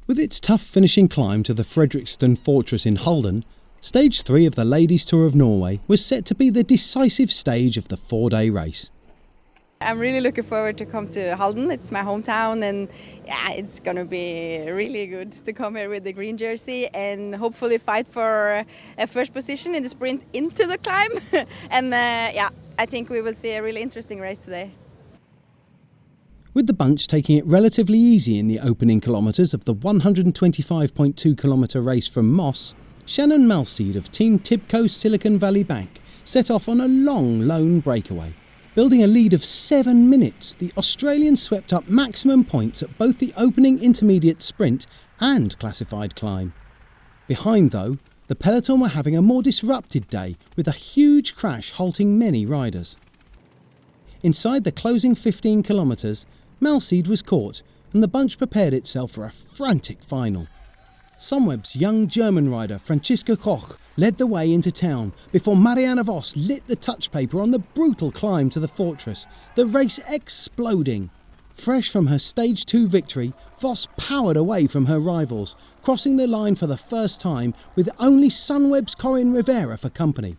With its tough finishing climb to the Fredrikstad Fortress in Halden, Stage 3 of the Ladies Tour of Norway was set to be the decisive stage of the 4-day race. I'm really looking forward to come to Halden. It's my hometown, and yeah, it's going to be really good to come here with the green jersey and hopefully fight for a first position in the sprint into the climb. And yeah, I think we will see a really interesting race today. With the bunch taking it relatively easy in the opening kilometres of the 125.2 kilometre race from Moss, Shannon Malseed of Team Tibco Silicon Valley Bank set off on a long lone breakaway. Building a lead of 7 minutes, the Australian swept up maximum points at both the opening intermediate sprint and classified climb. Behind though, the peloton were having a more disrupted day with a huge crash halting many riders. Inside the closing 15 kilometres, Malseed was caught and the bunch prepared itself for a frantic final. Sunweb's young German rider Franziska Koch led the way into town before Marianne Vos lit the touch paper on the brutal climb to the fortress, the race exploding. Fresh from her Stage 2 victory, Vos powered away from her rivals, crossing the line for the first time with only Sunweb's Corinne Rivera for company.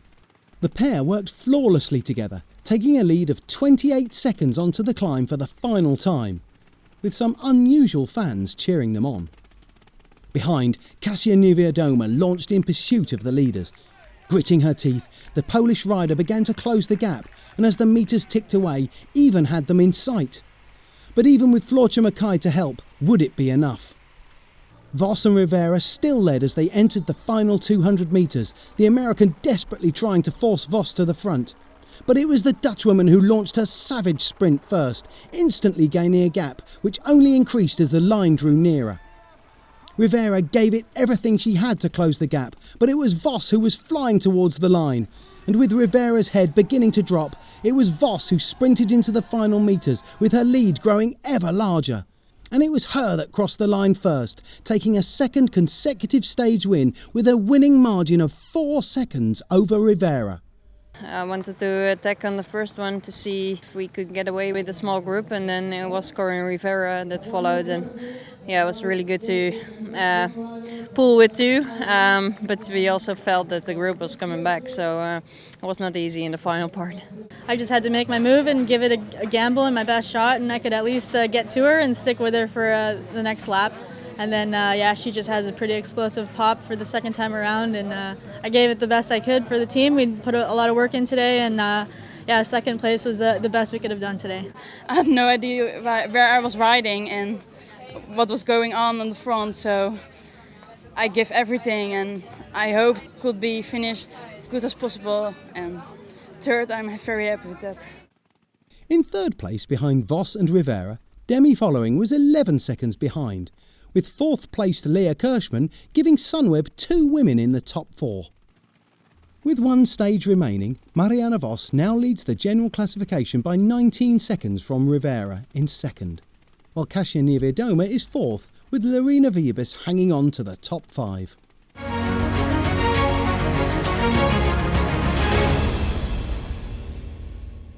The pair worked flawlessly together, taking a lead of 28 seconds onto the climb for the final time, with some unusual fans cheering them on. Behind, Kasia Niewiadoma launched in pursuit of the leaders. Gritting her teeth, the Polish rider began to close the gap, and as the metres ticked away, even had them in sight. But even with Floortje Mackay to help, would it be enough? Vos and Rivera still led as they entered the final 200 metres, the American desperately trying to force Vos to the front. But it was the Dutchwoman who launched her savage sprint first, instantly gaining a gap, which only increased as the line drew nearer. Rivera gave it everything she had to close the gap, but it was Vos who was flying towards the line. And with Rivera's head beginning to drop, it was Vos who sprinted into the final metres, with her lead growing ever larger. And it was her that crossed the line first, taking a second consecutive stage win with a winning margin of 4 seconds over Rivera. I wanted to attack on the first one to see if we could get away with a small group, and then it was Corinne Rivera that followed, and yeah, it was really good to pull with two, but we also felt that the group was coming back, so it was not easy in the final part. I just had to make my move and give it a gamble and my best shot, and I could at least get to her and stick with her for the next lap. And then, yeah, she just has a pretty explosive pop for the second time around, and I gave it the best I could for the team. We put a lot of work in today, and yeah, second place was the best we could have done today. I had no idea where I was riding and what was going on the front, so I gave everything, and I hoped it could be finished as good as possible, and third, I'm very happy with that. In third place behind Vos and Rivera, Demi following was 11 seconds behind, with fourth placed Leah Kirschman giving Sunweb 2 women in the top 4. With one stage remaining, Marianne Vos now leads the general classification by 19 seconds from Rivera in second, while Kasia Niewiadoma is fourth, with Lorena Wiebes hanging on to the top 5.